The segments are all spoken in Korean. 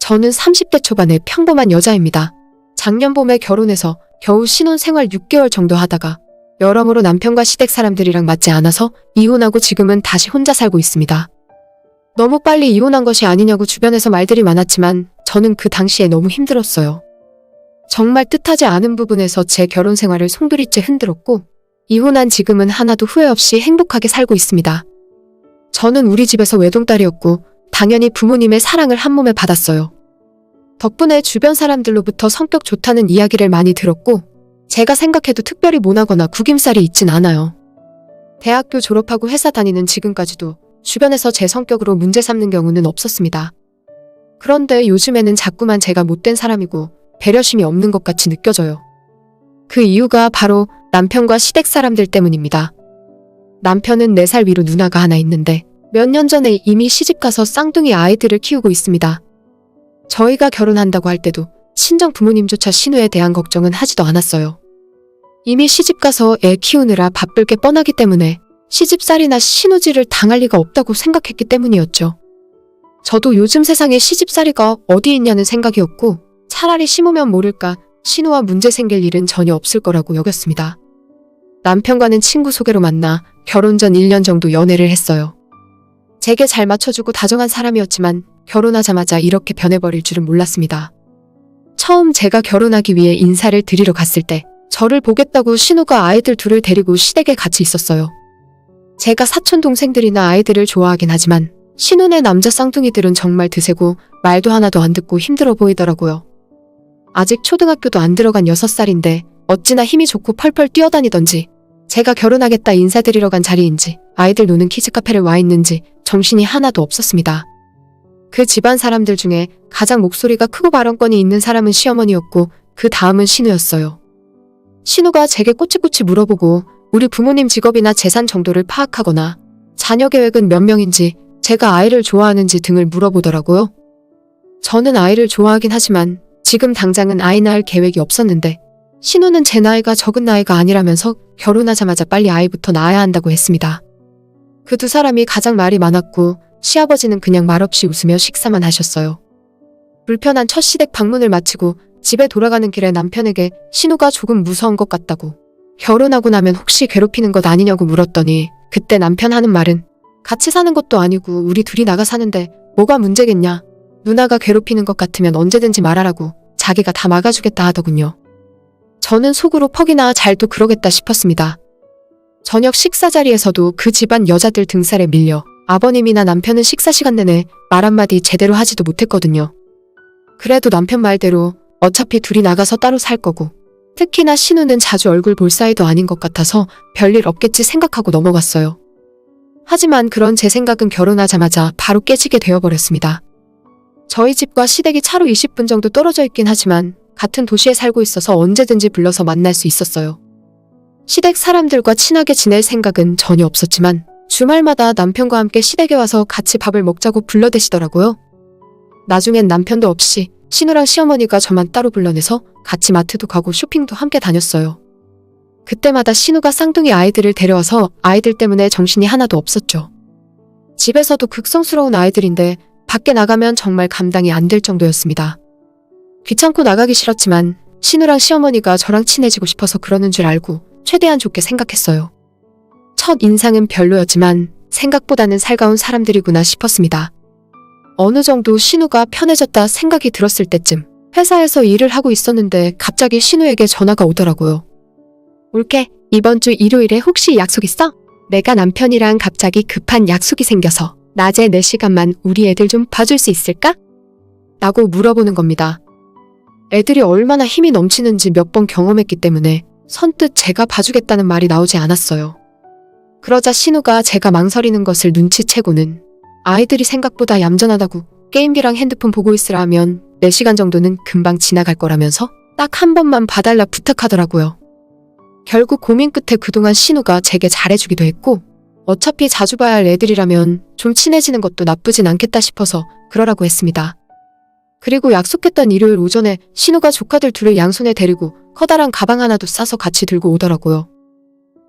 저는 30대 초반의 평범한 여자입니다. 작년 봄에 결혼해서 겨우 신혼생활 6개월 정도 하다가 여러모로 남편과 시댁 사람들이랑 맞지 않아서 이혼하고 지금은 다시 혼자 살고 있습니다. 너무 빨리 이혼한 것이 아니냐고 주변에서 말들이 많았지만 저는 그 당시에 너무 힘들었어요. 정말 뜻하지 않은 부분에서 제 결혼 생활을 송두리째 흔들었고 이혼한 지금은 하나도 후회 없이 행복하게 살고 있습니다. 저는 우리 집에서 외동딸이었고 당연히 부모님의 사랑을 한몸에 받았어요. 덕분에 주변 사람들로부터 성격 좋다는 이야기를 많이 들었고 제가 생각해도 특별히 모나거나 구김살이 있진 않아요. 대학교 졸업하고 회사 다니는 지금까지도 주변에서 제 성격으로 문제 삼는 경우는 없었습니다. 그런데 요즘에는 자꾸만 제가 못된 사람이고 배려심이 없는 것 같이 느껴져요. 그 이유가 바로 남편과 시댁 사람들 때문입니다. 남편은 4살 위로 누나가 하나 있는데 몇 년 전에 이미 시집가서 쌍둥이 아이들을 키우고 있습니다. 저희가 결혼한다고 할 때도 친정 부모님조차 신우에 대한 걱정은 하지도 않았어요. 이미 시집가서 애 키우느라 바쁠 게 뻔하기 때문에 시집살이나 신우질을 당할 리가 없다고 생각했기 때문이었죠. 저도 요즘 세상에 시집살이가 어디 있냐는 생각이었고 차라리 심으면 모를까 신우와 문제 생길 일은 전혀 없을 거라고 여겼습니다. 남편과는 친구 소개로 만나 결혼 전 1년 정도 연애를 했어요. 제게 잘 맞춰주고 다정한 사람이었지만 결혼하자마자 이렇게 변해버릴 줄은 몰랐습니다. 처음 제가 결혼하기 위해 인사를 드리러 갔을 때 저를 보겠다고 신우가 아이들 둘을 데리고 시댁에 같이 있었어요. 제가 사촌 동생들이나 아이들을 좋아하긴 하지만 신우네 남자 쌍둥이들은 정말 드세고 말도 하나도 안 듣고 힘들어 보이더라고요. 아직 초등학교도 안 들어간 6살인데 어찌나 힘이 좋고 펄펄 뛰어다니던지 제가 결혼하겠다 인사드리러 간 자리인지 아이들 노는 키즈카페를 와 있는지 정신이 하나도 없었습니다. 그 집안 사람들 중에 가장 목소리가 크고 발언권이 있는 사람은 시어머니였고 그 다음은 신우였어요. 신우가 제게 꼬치꼬치 물어보고 우리 부모님 직업이나 재산 정도를 파악하거나 자녀 계획은 몇 명인지 제가 아이를 좋아하는지 등을 물어보더라고요. 저는 아이를 좋아하긴 하지만 지금 당장은 아이 낳을 계획이 없었는데 신우는 제 나이가 적은 나이가 아니라면서 결혼하자마자 빨리 아이부터 낳아야 한다고 했습니다. 그 두 사람이 가장 말이 많았고 시아버지는 그냥 말없이 웃으며 식사만 하셨어요. 불편한 첫 시댁 방문을 마치고 집에 돌아가는 길에 남편에게 신우가 조금 무서운 것 같다고 결혼하고 나면 혹시 괴롭히는 것 아니냐고 물었더니 그때 남편 하는 말은 같이 사는 것도 아니고 우리 둘이 나가 사는데 뭐가 문제겠냐. 누나가 괴롭히는 것 같으면 언제든지 말하라고 자기가 다 막아주겠다 하더군요. 저는 속으로 퍽이나 잘도 그러겠다 싶었습니다. 저녁 식사 자리에서도 그 집안 여자들 등살에 밀려 아버님이나 남편은 식사 시간 내내 말 한마디 제대로 하지도 못했거든요. 그래도 남편 말대로 어차피 둘이 나가서 따로 살 거고 특히나 신우는 자주 얼굴 볼 사이도 아닌 것 같아서 별일 없겠지 생각하고 넘어갔어요. 하지만 그런 제 생각은 결혼하자마자 바로 깨지게 되어버렸습니다. 저희 집과 시댁이 차로 20분 정도 떨어져 있긴 하지만 같은 도시에 살고 있어서 언제든지 불러서 만날 수 있었어요. 시댁 사람들과 친하게 지낼 생각은 전혀 없었지만 주말마다 남편과 함께 시댁에 와서 같이 밥을 먹자고 불러대시더라고요. 나중엔 남편도 없이 신우랑 시어머니가 저만 따로 불러내서 같이 마트도 가고 쇼핑도 함께 다녔어요. 그때마다 신우가 쌍둥이 아이들을 데려와서 아이들 때문에 정신이 하나도 없었죠. 집에서도 극성스러운 아이들인데 밖에 나가면 정말 감당이 안 될 정도였습니다. 귀찮고 나가기 싫었지만 신우랑 시어머니가 저랑 친해지고 싶어서 그러는 줄 알고 최대한 좋게 생각했어요. 첫 인상은 별로였지만 생각보다는 살가운 사람들이구나 싶었습니다. 어느 정도 신우가 편해졌다 생각이 들었을 때쯤 회사에서 일을 하고 있었는데 갑자기 신우에게 전화가 오더라고요. 올케, 이번 주 일요일에 혹시 약속 있어? 내가 남편이랑 갑자기 급한 약속이 생겨서 낮에 4시간만 우리 애들 좀 봐줄 수 있을까? 라고 물어보는 겁니다. 애들이 얼마나 힘이 넘치는지 몇 번 경험했기 때문에 선뜻 제가 봐주겠다는 말이 나오지 않았어요. 그러자 신우가 제가 망설이는 것을 눈치채고는 아이들이 생각보다 얌전하다고 게임기랑 핸드폰 보고 있으라 하면 4시간 정도는 금방 지나갈 거라면서 딱 한 번만 봐달라 부탁하더라고요. 결국 고민 끝에 그동안 신우가 제게 잘해주기도 했고 어차피 자주 봐야 할 애들이라면 좀 친해지는 것도 나쁘진 않겠다 싶어서 그러라고 했습니다. 그리고 약속했던 일요일 오전에 신우가 조카들 둘을 양손에 데리고 커다란 가방 하나도 싸서 같이 들고 오더라고요.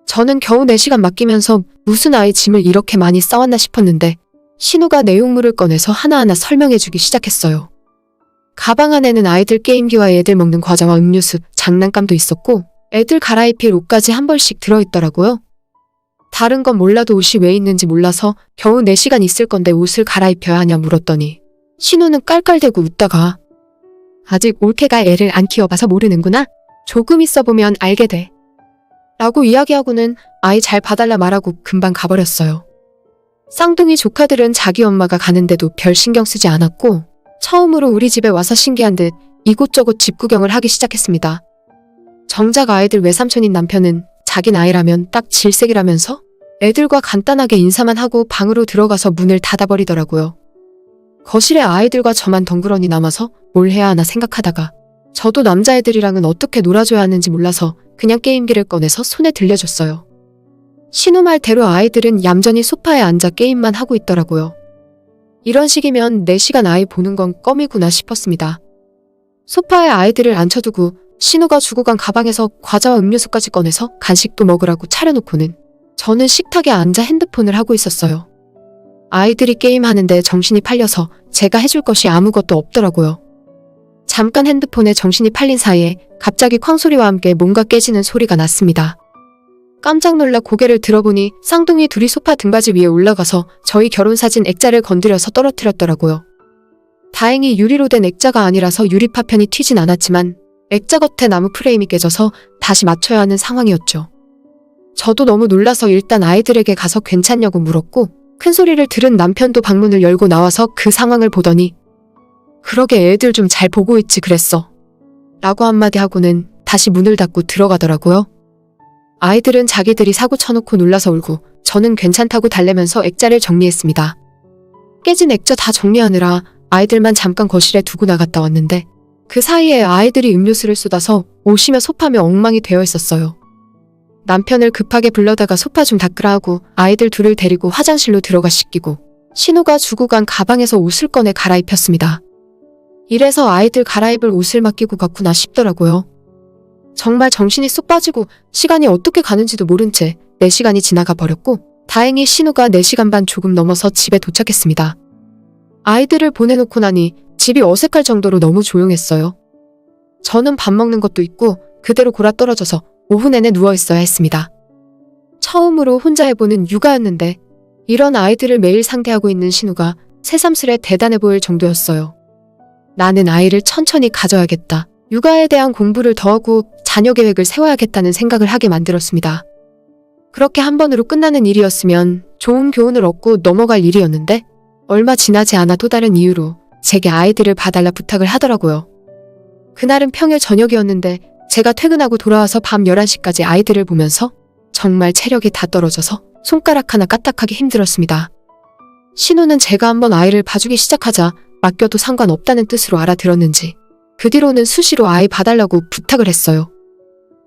저는 겨우 4시간 맡기면서 무슨 아이 짐을 이렇게 많이 싸왔나 싶었는데 신우가 내용물을 꺼내서 하나하나 설명해주기 시작했어요. 가방 안에는 아이들 게임기와 애들 먹는 과자와 음료수, 장난감도 있었고 애들 갈아입힐 옷까지 한 벌씩 들어있더라고요. 다른 건 몰라도 옷이 왜 있는지 몰라서 겨우 4시간 있을 건데 옷을 갈아입혀야 하냐 물었더니 신우는 깔깔대고 웃다가 아직 올케가 애를 안 키워봐서 모르는구나. 조금 있어보면 알게 돼. 라고 이야기하고는 아이 잘 봐달라 말하고 금방 가버렸어요. 쌍둥이 조카들은 자기 엄마가 가는데도 별 신경 쓰지 않았고 처음으로 우리 집에 와서 신기한 듯 이곳저곳 집 구경을 하기 시작했습니다. 정작 아이들 외삼촌인 남편은 자긴 아이라면 딱 질색이라면서 애들과 간단하게 인사만 하고 방으로 들어가서 문을 닫아버리더라고요. 거실에 아이들과 저만 덩그러니 남아서 뭘 해야 하나 생각하다가 저도 남자애들이랑은 어떻게 놀아줘야 하는지 몰라서 그냥 게임기를 꺼내서 손에 들려줬어요. 신우 말대로 아이들은 얌전히 소파에 앉아 게임만 하고 있더라고요. 이런 식이면 4시간 아이 보는 건 껌이구나 싶었습니다. 소파에 아이들을 앉혀두고 신우가 주고 간 가방에서 과자와 음료수까지 꺼내서 간식도 먹으라고 차려놓고는 저는 식탁에 앉아 핸드폰을 하고 있었어요. 아이들이 게임하는데 정신이 팔려서 제가 해줄 것이 아무것도 없더라고요. 잠깐 핸드폰에 정신이 팔린 사이에 갑자기 쾅소리와 함께 뭔가 깨지는 소리가 났습니다. 깜짝 놀라 고개를 들어보니 쌍둥이 둘이 소파 등받이 위에 올라가서 저희 결혼사진 액자를 건드려서 떨어뜨렸더라고요. 다행히 유리로 된 액자가 아니라서 유리 파편이 튀진 않았지만 액자 겉에 나무 프레임이 깨져서 다시 맞춰야 하는 상황이었죠. 저도 너무 놀라서 일단 아이들에게 가서 괜찮냐고 물었고 큰 소리를 들은 남편도 방문을 열고 나와서 그 상황을 보더니 그러게 애들 좀 잘 보고 있지 그랬어. 라고 한마디 하고는 다시 문을 닫고 들어가더라고요. 아이들은 자기들이 사고 쳐놓고 놀라서 울고 저는 괜찮다고 달래면서 액자를 정리했습니다. 깨진 액자 다 정리하느라 아이들만 잠깐 거실에 두고 나갔다 왔는데 그 사이에 아이들이 음료수를 쏟아서 옷이며 소파며 엉망이 되어 있었어요. 남편을 급하게 불러다가 소파 좀 닦으라 하고 아이들 둘을 데리고 화장실로 들어가 씻기고 신우가 주고 간 가방에서 옷을 꺼내 갈아입혔습니다. 이래서 아이들 갈아입을 옷을 맡기고 갔구나 싶더라고요. 정말 정신이 쏙 빠지고 시간이 어떻게 가는지도 모른 채 4시간이 지나가 버렸고 다행히 신우가 4시간 반 조금 넘어서 집에 도착했습니다. 아이들을 보내놓고 나니 집이 어색할 정도로 너무 조용했어요. 저는 밥 먹는 것도 있고 그대로 골아떨어져서 오후 내내 누워있어야 했습니다. 처음으로 혼자 해보는 육아였는데 이런 아이들을 매일 상대하고 있는 신우가 새삼스레 대단해 보일 정도였어요. 나는 아이를 천천히 가져야겠다. 육아에 대한 공부를 더 하고 자녀 계획을 세워야겠다는 생각을 하게 만들었습니다. 그렇게 한 번으로 끝나는 일이었으면 좋은 교훈을 얻고 넘어갈 일이었는데 얼마 지나지 않아 또 다른 이유로 제게 아이들을 봐달라 부탁을 하더라고요. 그날은 평일 저녁이었는데 제가 퇴근하고 돌아와서 밤 11시까지 아이들을 보면서 정말 체력이 다 떨어져서 손가락 하나 까딱하기 힘들었습니다. 신우는 제가 한번 아이를 봐주기 시작하자 맡겨도 상관없다는 뜻으로 알아들었는지 그 뒤로는 수시로 아이 봐달라고 부탁을 했어요.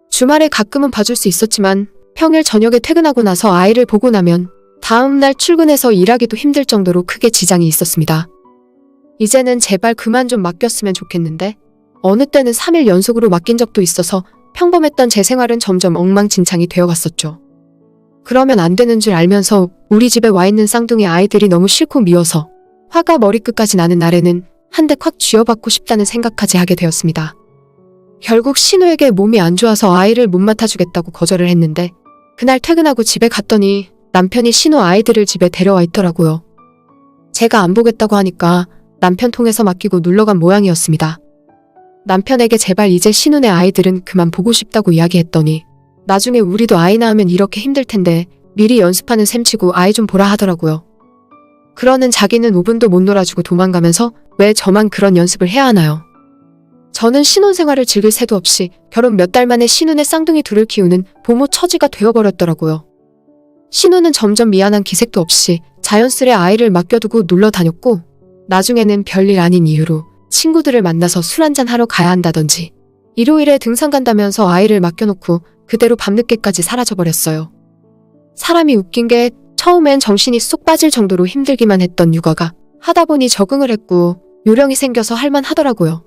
주말에 가끔은 봐줄 수 있었지만 평일 저녁에 퇴근하고 나서 아이를 보고 나면 다음날 출근해서 일하기도 힘들 정도로 크게 지장이 있었습니다. 이제는 제발 그만 좀 맡겼으면 좋겠는데 어느 때는 3일 연속으로 맡긴 적도 있어서 평범했던 제 생활은 점점 엉망진창이 되어갔었죠. 그러면 안 되는 줄 알면서 우리 집에 와 있는 쌍둥이 아이들이 너무 싫고 미워서 화가 머리끝까지 나는 날에는 한 대 콱 쥐어받고 싶다는 생각까지 하게 되었습니다. 결국 신우에게 몸이 안 좋아서 아이를 못 맡아주겠다고 거절을 했는데 그날 퇴근하고 집에 갔더니 남편이 신우 아이들을 집에 데려와 있더라고요. 제가 안 보겠다고 하니까 남편 통해서 맡기고 놀러간 모양이었습니다. 남편에게 제발 이제 신우네 아이들은 그만 보고 싶다고 이야기했더니 나중에 우리도 아이 낳으면 이렇게 힘들 텐데 미리 연습하는 셈치고 아이 좀 보라 하더라고요. 그러는 자기는 5분도 못 놀아주고 도망가면서 왜 저만 그런 연습을 해야 하나요? 저는 신혼생활을 즐길 새도 없이 결혼 몇 달 만에 신우네 쌍둥이 둘을 키우는 보모 처지가 되어버렸더라고요. 신우는 점점 미안한 기색도 없이 자연스레 아이를 맡겨두고 놀러 다녔고 나중에는 별일 아닌 이유로 친구들을 만나서 술 한잔 하러 가야 한다던지 일요일에 등산 간다면서 아이를 맡겨놓고 그대로 밤늦게까지 사라져버렸어요. 사람이 웃긴 게 처음엔 정신이 쏙 빠질 정도로 힘들기만 했던 육아가 하다 보니 적응을 했고 요령이 생겨서 할만하더라고요.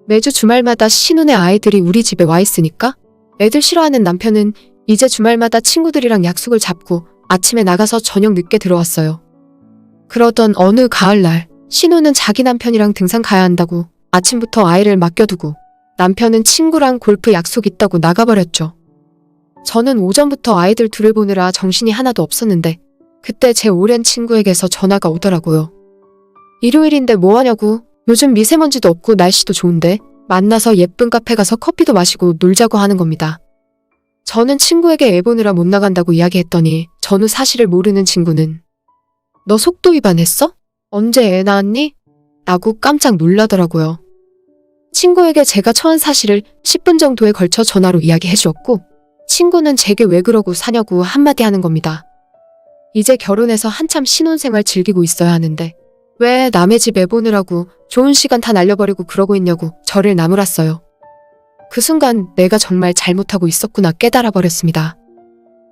매주 주말마다 신우네 아이들이 우리 집에 와 있으니까 애들 싫어하는 남편은 이제 주말마다 친구들이랑 약속을 잡고 아침에 나가서 저녁 늦게 들어왔어요. 그러던 어느 가을날 신우는 자기 남편이랑 등산 가야 한다고 아침부터 아이를 맡겨두고 남편은 친구랑 골프 약속 있다고 나가버렸죠. 저는 오전부터 아이들 둘을 보느라 정신이 하나도 없었는데 그때 제 오랜 친구에게서 전화가 오더라고요. 일요일인데 뭐 하냐고. 요즘 미세먼지도 없고 날씨도 좋은데 만나서 예쁜 카페 가서 커피도 마시고 놀자고 하는 겁니다. 저는 친구에게 애 보느라 못 나간다고 이야기했더니 전후 사실을 모르는 친구는 너 속도 위반했어? 언제 애 낳았니? 라고 깜짝 놀라더라고요. 친구에게 제가 처한 사실을 10분 정도에 걸쳐 전화로 이야기해 주었고 친구는 제게 왜 그러고 사냐고 한마디 하는 겁니다. 이제 결혼해서 한참 신혼생활 즐기고 있어야 하는데 왜 남의 집 애 보느라고 좋은 시간 다 날려버리고 그러고 있냐고 저를 나무랐어요. 그 순간 내가 정말 잘못하고 있었구나 깨달아 버렸습니다.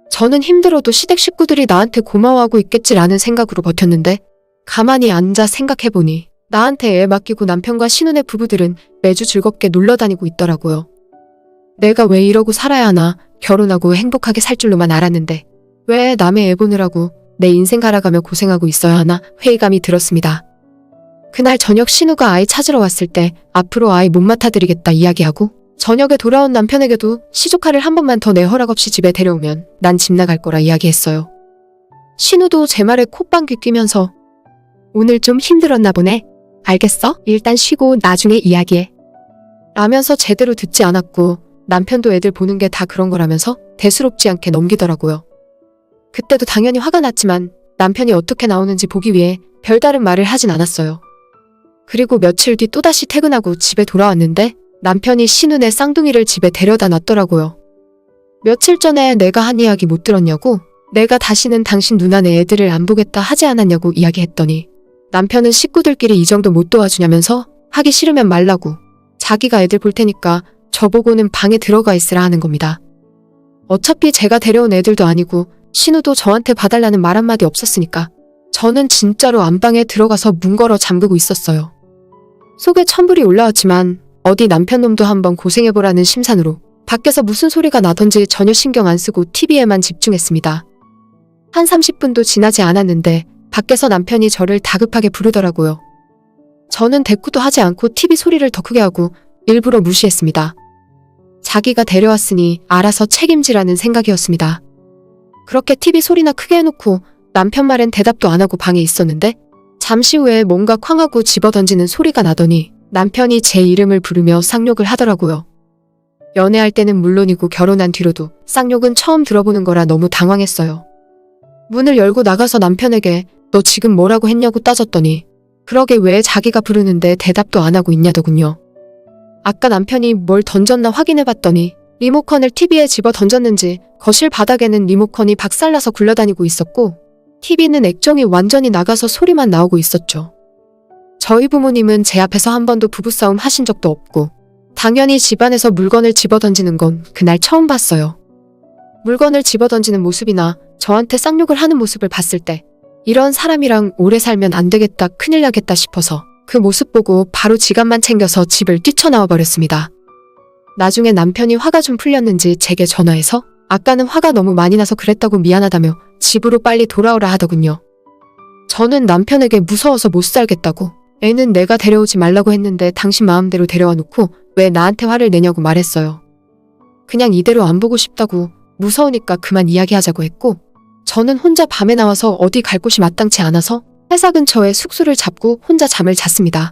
저는 힘들어도 시댁 식구들이 나한테 고마워하고 있겠지라는 생각으로 버텼는데 가만히 앉아 생각해보니 나한테 애 맡기고 남편과 신혼의 부부들은 매주 즐겁게 놀러 다니고 있더라고요. 내가 왜 이러고 살아야 하나, 결혼하고 행복하게 살 줄로만 알았는데 왜 남의 애 보느라고 내 인생 갈아가며 고생하고 있어야 하나 회의감이 들었습니다. 그날 저녁 신우가 아이 찾으러 왔을 때 앞으로 아이 못 맡아드리겠다 이야기하고 저녁에 돌아온 남편에게도 시조카를 한 번만 더 내 허락 없이 집에 데려오면 난 집 나갈 거라 이야기했어요. 신우도 제 말에 콧방귀 뀌면서 오늘 좀 힘들었나 보네. 알겠어? 일단 쉬고 나중에 이야기해. 라면서 제대로 듣지 않았고 남편도 애들 보는 게 다 그런 거라면서 대수롭지 않게 넘기더라고요. 그때도 당연히 화가 났지만 남편이 어떻게 나오는지 보기 위해 별다른 말을 하진 않았어요. 그리고 며칠 뒤 또다시 퇴근하고 집에 돌아왔는데 남편이 신우네 쌍둥이를 집에 데려다 놨더라고요. 며칠 전에 내가 한 이야기 못 들었냐고 내가 다시는 당신 누나네 애들을 안 보겠다 하지 않았냐고 이야기했더니 남편은 식구들끼리 이 정도 못 도와주냐면서 하기 싫으면 말라고 자기가 애들 볼 테니까 저보고는 방에 들어가 있으라 하는 겁니다. 어차피 제가 데려온 애들도 아니고 신우도 저한테 봐달라는 말 한마디 없었으니까 저는 진짜로 안방에 들어가서 문 걸어 잠그고 있었어요. 속에 천불이 올라왔지만 어디 남편 놈도 한번 고생해보라는 심산으로 밖에서 무슨 소리가 나던지 전혀 신경 안 쓰고 TV에만 집중했습니다. 한 30분도 지나지 않았는데 밖에서 남편이 저를 다급하게 부르더라고요. 저는 대꾸도 하지 않고 TV 소리를 더 크게 하고 일부러 무시했습니다. 자기가 데려왔으니 알아서 책임지라는 생각이었습니다. 그렇게 TV 소리나 크게 해놓고 남편 말엔 대답도 안 하고 방에 있었는데 잠시 후에 뭔가 쾅하고 집어던지는 소리가 나더니 남편이 제 이름을 부르며 쌍욕을 하더라고요. 연애할 때는 물론이고 결혼한 뒤로도 쌍욕은 처음 들어보는 거라 너무 당황했어요. 문을 열고 나가서 남편에게 너 지금 뭐라고 했냐고 따졌더니 그러게 왜 자기가 부르는데 대답도 안 하고 있냐더군요. 아까 남편이 뭘 던졌나 확인해봤더니 리모컨을 TV에 집어 던졌는지 거실 바닥에는 리모컨이 박살나서 굴러다니고 있었고 TV는 액정이 완전히 나가서 소리만 나오고 있었죠. 저희 부모님은 제 앞에서 한 번도 부부싸움 하신 적도 없고 당연히 집안에서 물건을 집어던지는 건 그날 처음 봤어요. 물건을 집어던지는 모습이나 저한테 쌍욕을 하는 모습을 봤을 때 이런 사람이랑 오래 살면 안 되겠다, 큰일 나겠다 싶어서 그 모습 보고 바로 지갑만 챙겨서 집을 뛰쳐나와 버렸습니다. 나중에 남편이 화가 좀 풀렸는지 제게 전화해서 아까는 화가 너무 많이 나서 그랬다고 미안하다며 집으로 빨리 돌아오라 하더군요. 저는 남편에게 무서워서 못 살겠다고 애는 내가 데려오지 말라고 했는데 당신 마음대로 데려와 놓고 왜 나한테 화를 내냐고 말했어요. 그냥 이대로 안 보고 싶다고 무서우니까 그만 이야기하자고 했고 저는 혼자 밤에 나와서 어디 갈 곳이 마땅치 않아서 회사 근처에 숙소를 잡고 혼자 잠을 잤습니다.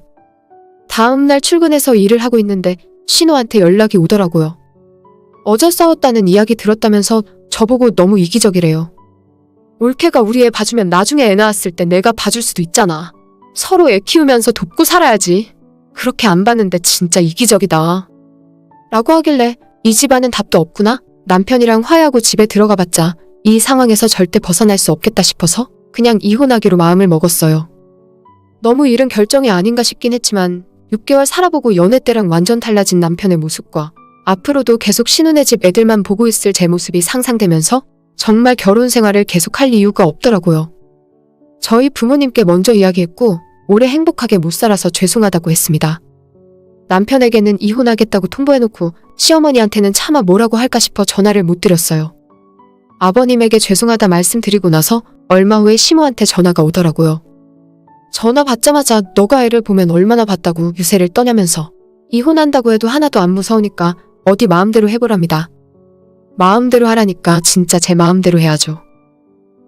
다음날 출근해서 일을 하고 있는데 신우한테 연락이 오더라고요. 어제 싸웠다는 이야기 들었다면서 저보고 너무 이기적이래요. 올케가 우리 애 봐주면 나중에 애 낳았을 때 내가 봐줄 수도 있잖아. 서로 애 키우면서 돕고 살아야지. 그렇게 안 봤는데 진짜 이기적이다. 라고 하길래 이 집안은 답도 없구나. 남편이랑 화해하고 집에 들어가 봤자 이 상황에서 절대 벗어날 수 없겠다 싶어서 그냥 이혼하기로 마음을 먹었어요. 너무 이른 결정이 아닌가 싶긴 했지만 6개월 살아보고 연애 때랑 완전 달라진 남편의 모습과 앞으로도 계속 신혼의 집 애들만 보고 있을 제 모습이 상상되면서 정말 결혼 생활을 계속할 이유가 없더라고요. 저희 부모님께 먼저 이야기했고 오래 행복하게 못 살아서 죄송하다고 했습니다. 남편에게는 이혼하겠다고 통보해놓고 시어머니한테는 차마 뭐라고 할까 싶어 전화를 못 드렸어요. 아버님에게 죄송하다 말씀드리고 나서 얼마 후에 시모한테 전화가 오더라고요. 전화 받자마자 너가 애를 보면 얼마나 봤다고 유세를 떠냐면서 이혼한다고 해도 하나도 안 무서우니까 어디 마음대로 해보랍니다. 마음대로 하라니까 진짜 제 마음대로 해야죠.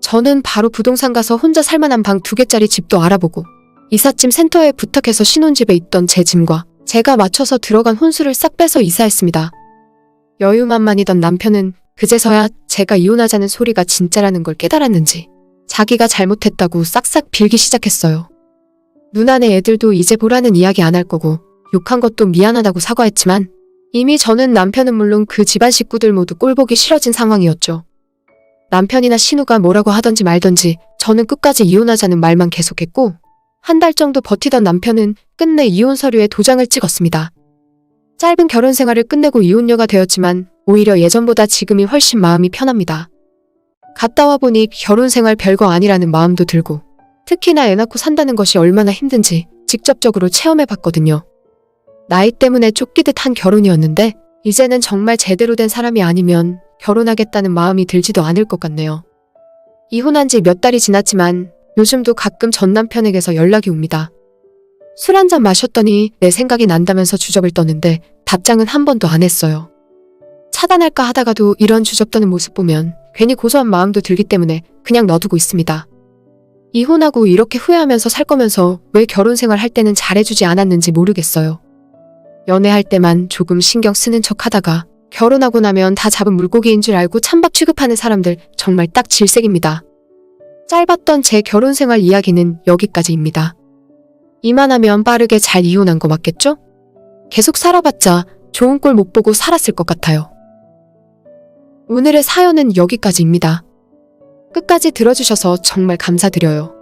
저는 바로 부동산 가서 혼자 살만한 방 2개짜리 집도 알아보고 이삿짐 센터에 부탁해서 신혼집에 있던 제 짐과 제가 맞춰서 들어간 혼수를 싹 빼서 이사했습니다. 여유만만이던 남편은 그제서야 제가 이혼하자는 소리가 진짜라는 걸 깨달았는지 자기가 잘못했다고 싹싹 빌기 시작했어요. 누나네 애들도 이제 보라는 이야기 안 할 거고 욕한 것도 미안하다고 사과했지만 이미 저는 남편은 물론 그 집안 식구들 모두 꼴보기 싫어진 상황이었죠. 남편이나 신우가 뭐라고 하던지 말던지 저는 끝까지 이혼하자는 말만 계속했고 한 달 정도 버티던 남편은 끝내 이혼 서류에 도장을 찍었습니다. 짧은 결혼 생활을 끝내고 이혼녀가 되었지만 오히려 예전보다 지금이 훨씬 마음이 편합니다. 갔다 와 보니 결혼 생활 별거 아니라는 마음도 들고 특히나 애 낳고 산다는 것이 얼마나 힘든지 직접적으로 체험해 봤거든요. 나이 때문에 쫓기듯 한 결혼이었는데 이제는 정말 제대로 된 사람이 아니면 결혼하겠다는 마음이 들지도 않을 것 같네요. 이혼한 지 몇 달이 지났지만 요즘도 가끔 전 남편에게서 연락이 옵니다. 술 한잔 마셨더니 내 생각이 난다면서 주접을 떠는데 답장은 한 번도 안 했어요. 차단할까 하다가도 이런 주접떠는 모습 보면 괜히 고소한 마음도 들기 때문에 그냥 놔두고 있습니다. 이혼하고 이렇게 후회하면서 살 거면서 왜 결혼 생활 할 때는 잘해주지 않았는지 모르겠어요. 연애할 때만 조금 신경 쓰는 척 하다가 결혼하고 나면 다 잡은 물고기인 줄 알고 찬밥 취급하는 사람들 정말 딱 질색입니다. 짧았던 제 결혼 생활 이야기는 여기까지입니다. 이만하면 빠르게 잘 이혼한 거 맞겠죠? 계속 살아봤자 좋은 꼴 못 보고 살았을 것 같아요. 오늘의 사연은 여기까지입니다. 끝까지 들어주셔서 정말 감사드려요.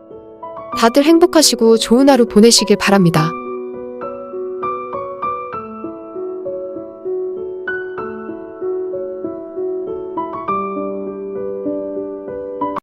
다들 행복하시고 좋은 하루 보내시길 바랍니다.